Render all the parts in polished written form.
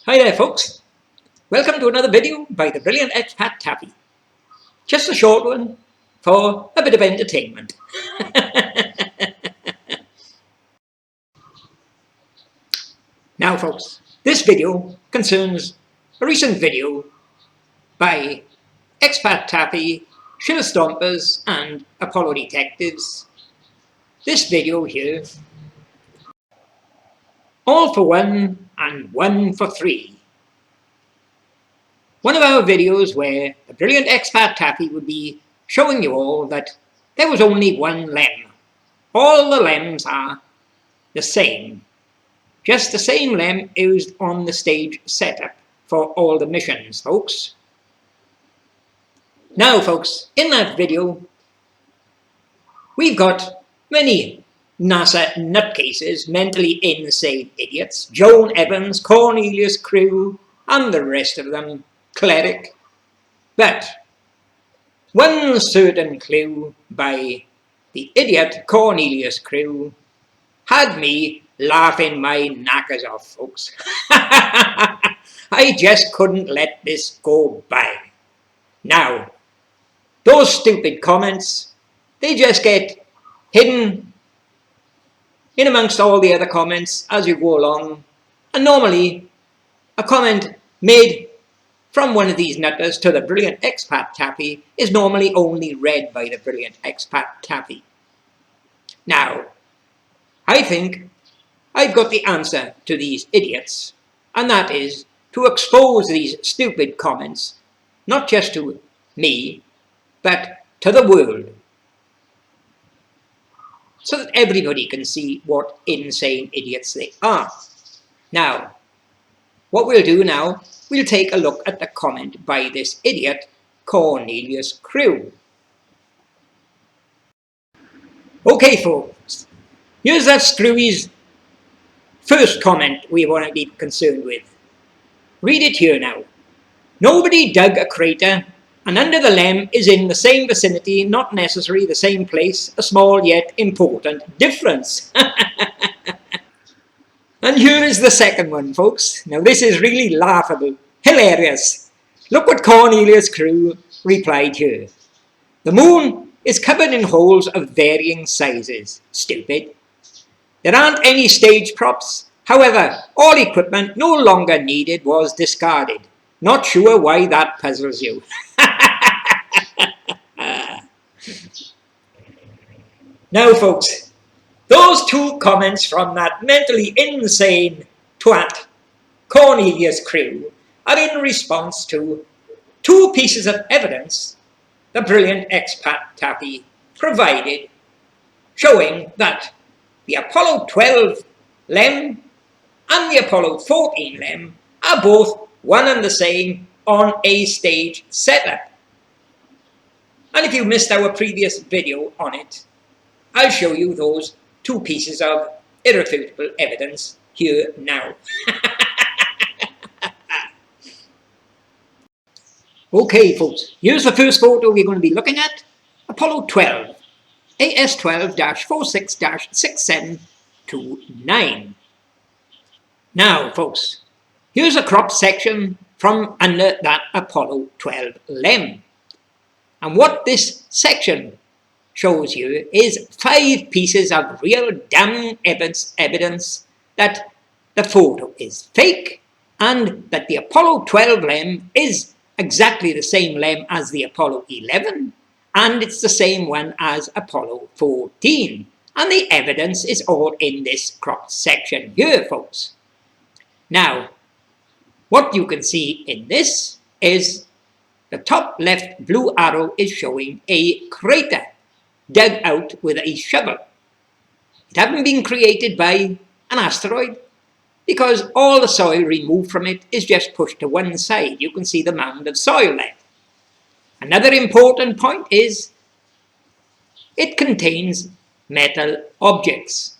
Hi there folks, welcome to another video by the brilliant expat Taffy. Just a short one for a bit of entertainment. Now folks, this video concerns a recent video by expat Taffy, Shill Stompers and Apollo Detectives. This video here, all for one and one for three. One of our videos where the brilliant expat Taffy would be showing you all that there was only one lem. All the lems are the same. Just the same lem used on the stage setup for all the missions, folks. Now, folks, in that video, we've got many NASA nutcases, mentally insane idiots, Joan Evans, Cornelious crew, and the rest of them, cleric. But one certain clue by the idiot Cornelious crew had me laughing my knackers off, folks. I just couldn't let this go by. Now, those stupid comments, they just get hidden in amongst all the other comments as you go along. And normally, a comment made from one of these nutters to the brilliant expat Taffy is normally only read by the brilliant expat Taffy. Now, I think I've got the answer to these idiots, and that is to expose these stupid comments, not just to me, but to the world, so that everybody can see what insane idiots they are. Now, what we'll do now, we'll take a look at the comment by this idiot, Cornelius crew. Okay, folks, here's that screwy's first comment we want to be concerned with. Read it here now. Nobody dug a crater, and under the lem is in the same vicinity, not necessarily the same place, a small yet important difference. And here is the second one, folks. Now this is really laughable, hilarious. Look what Cornelius' crew replied here. The moon is covered in holes of varying sizes. Stupid. There aren't any stage props. However, all equipment no longer needed was discarded. Not sure why that puzzles you. Now, folks, those two comments from that mentally insane twat, Cornelius crew, are in response to two pieces of evidence the brilliant expat Taffy provided, showing that the Apollo 12 lem and the Apollo 14 lem are both one and the same on a stage setup. And if you missed our previous video on it, I'll show you those two pieces of irrefutable evidence here now. Okay, folks, here's the first photo we're going to be looking at. Apollo 12, AS12-46-6729. Now, folks, here's a crop section from under that Apollo 12 lem. And what this section shows you is 5 pieces of real damn evidence that the photo is fake and that the Apollo 12 lem is exactly the same lem as the Apollo 11 and it's the same one as Apollo 14. And the evidence is all in this cropped section here, folks. Now, what you can see in this is the top left blue arrow is showing a crater dug out with a shovel. It hadn't been created by an asteroid because all the soil removed from it is just pushed to one side. You can see the mound of soil there. Another important point is it contains metal objects,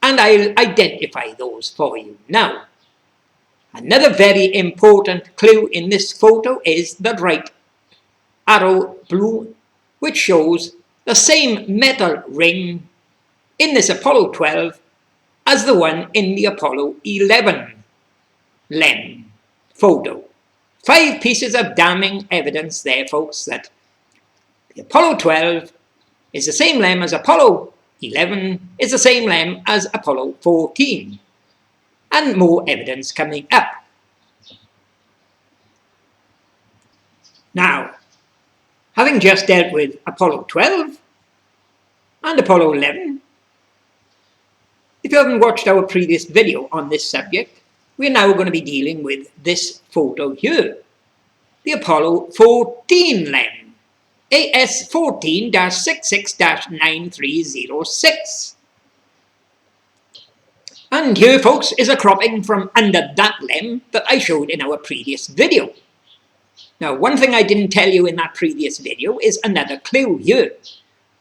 and I'll identify those for you now. Another very important clue in this photo is the right arrow blue, which shows the same metal ring in this Apollo 12 as the one in the Apollo 11 lem. photo. 5 pieces of damning evidence there, folks, that the Apollo 12 is the same LEM as Apollo 11, is the same LEM as Apollo 14. And more evidence coming up. Now, having just dealt with Apollo 12 and Apollo 11, if you haven't watched our previous video on this subject, we're now going to be dealing with this photo here, the Apollo 14 LEM, AS14-66-9306. And here, folks, is a cropping from under that LEM that I showed in our previous video. Now, one thing I didn't tell you in that previous video is another clue here.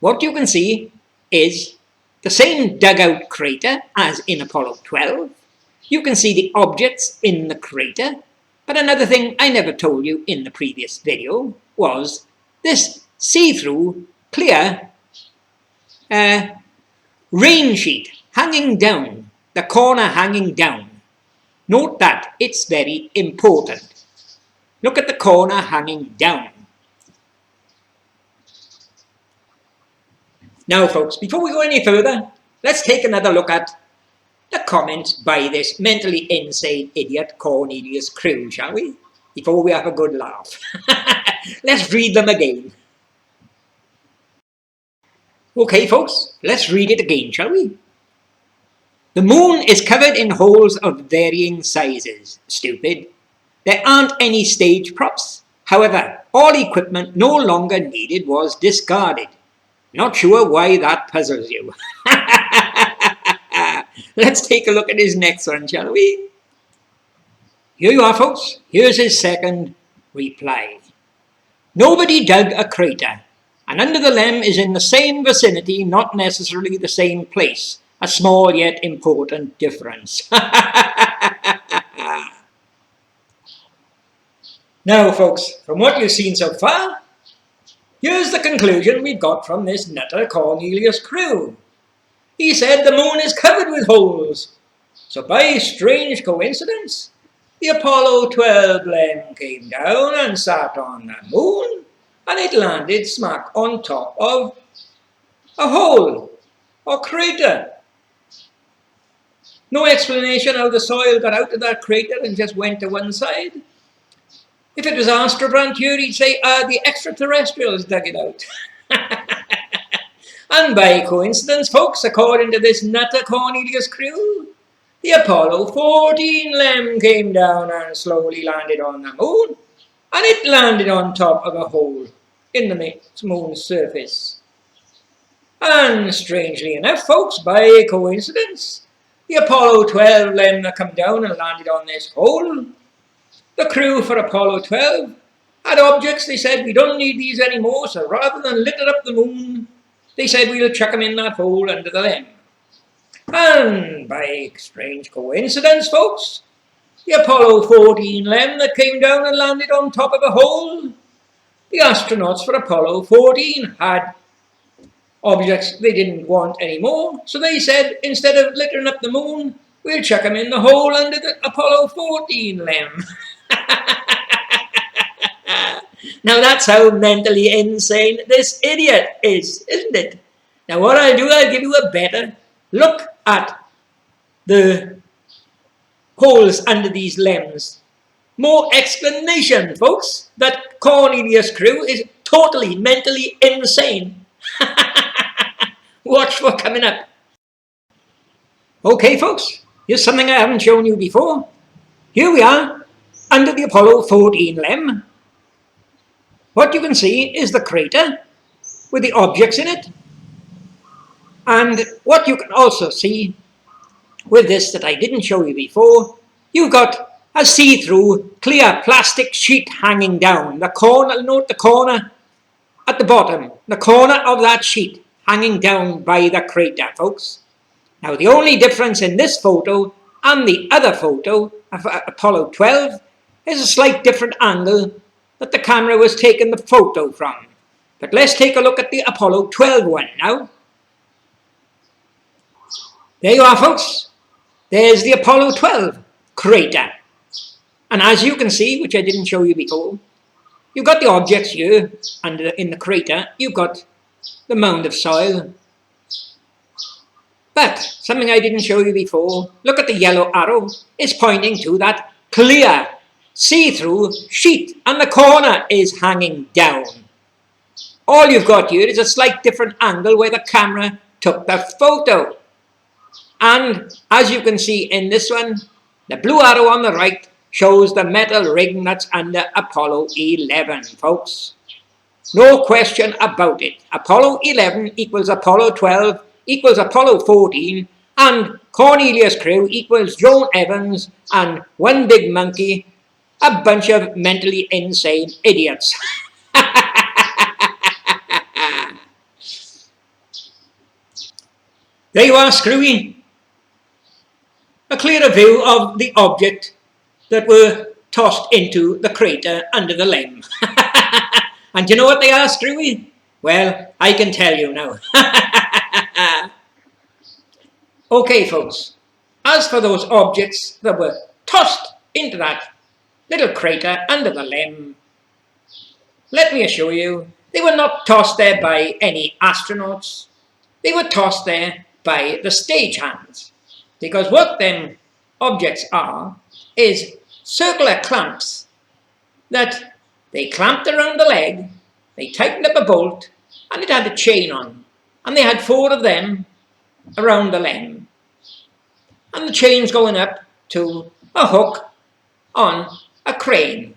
What you can see is the same dugout crater as in Apollo 12. You can see the objects in the crater. But another thing I never told you in the previous video was this see-through, clear rain sheet hanging down, the corner hanging down. Note that, it's very important. Look at the corner hanging down. Now, folks, before we go any further, let's take another look at the comments by this mentally insane idiot Cornelious crew, shall we? Before we have a good laugh. Let's read them again. Okay, folks, let's read it again, shall we? The moon is covered in holes of varying sizes. Stupid. There aren't any stage props. However, all equipment no longer needed was discarded. Not sure why that puzzles you. Let's take a look at his next one, shall we? Here you are, folks. Here's his second reply. Nobody dug a crater, and under the LEM is in the same vicinity, not necessarily the same place. A small yet important difference. Now, folks, from what you've seen so far, here's the conclusion we've got from this nutter Cornelius crew. He said the moon is covered with holes. So by strange coincidence, the Apollo 12 LEM came down and sat on the moon, and it landed smack on top of a hole or crater. No explanation how the soil got out of that crater and just went to one side. If it was Astrobrand here, he'd say, the extraterrestrials dug it out. And by coincidence, folks, according to this nutter Cornelius crew, the Apollo 14 LEM came down and slowly landed on the moon, and it landed on top of a hole in the moon's surface. And strangely enough, folks, by coincidence, the Apollo 12 LEM that come down and landed on this hole, the crew for Apollo 12 had objects. They said, we don't need these anymore, so rather than litter up the moon, they said we'll chuck them in that hole under the LEM. And by strange coincidence, folks, the Apollo 14 LEM that came down and landed on top of a hole, the astronauts for Apollo 14 had objects they didn't want anymore, so they said, instead of littering up the moon, we'll chuck them in the hole under the Apollo 14 LEM. Now that's how mentally insane this idiot is, isn't it? Now what I'll do, I'll give you a better look at the holes under these LEMs. More explanation, folks, that Cornelius crew is totally mentally insane. Watch for coming up. Okay, folks, here's something I haven't shown you before. Here we are, under the Apollo 14 LEM. What you can see is the crater with the objects in it. And what you can also see with this that I didn't show you before, you've got a see-through clear plastic sheet hanging down. The corner, note the corner at the bottom, the corner of that sheet hanging down by the crater, folks. Now the only difference in this photo and the other photo of Apollo 12 is a slight different angle that the camera was taking the photo from. But let's take a look at the Apollo 12 one now. There you are, folks. There's the Apollo 12 crater. And as you can see, which I didn't show you before, you've got the objects here in the crater. You've got the mound of soil. But something I didn't show you before, look at the yellow arrow. It's pointing to that clear, see-through sheet, and the corner is hanging down. All you've got here is a slight different angle where the camera took the photo. And as you can see in this one, the blue arrow on the right shows the metal ring that's under Apollo 11, folks. No question about it. Apollo 11 equals Apollo 12 equals Apollo 14, and Cornelious crew equals Joan Evans and one big monkey, a bunch of mentally insane idiots. There you are, Screwy. A clearer view of the object that were tossed into the crater under the lem. And do you know what they are, Screwy? Well, I can tell you now. Okay, folks. As for those objects that were tossed into that little crater under the lem, let me assure you, they were not tossed there by any astronauts. They were tossed there by the stagehands. Because what them objects are is circular clamps that they clamped around the leg, they tightened up a bolt, and it had a chain on. And they had 4 of them around the lem. And the chain's going up to a hook on a crane.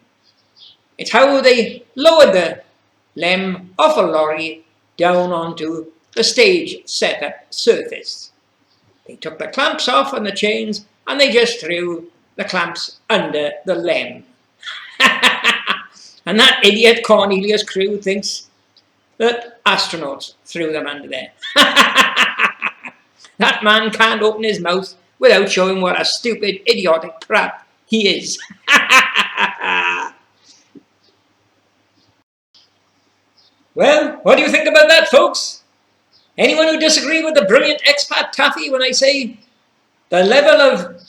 It's how they lowered the lem off a lorry down onto the stage setup surface. They took the clamps off on the chains and they just threw the clamps under the lem. And that idiot Cornelious crew thinks that astronauts threw them under there. That man can't open his mouth without showing what a stupid, idiotic crap he is. Well, what do you think about that, folks? Anyone who disagree with the brilliant expat Taffy when I say the level of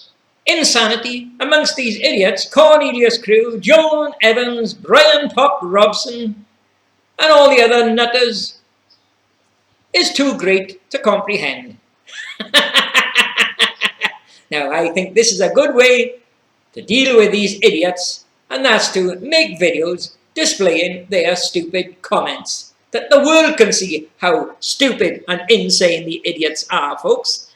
insanity amongst these idiots, Cornelious crew, Joan Evans, Brian Pop Robson, and all the other nutters, is too great to comprehend. Now, I think this is a good way to deal with these idiots, and that's to make videos displaying their stupid comments, that the world can see how stupid and insane the idiots are, folks.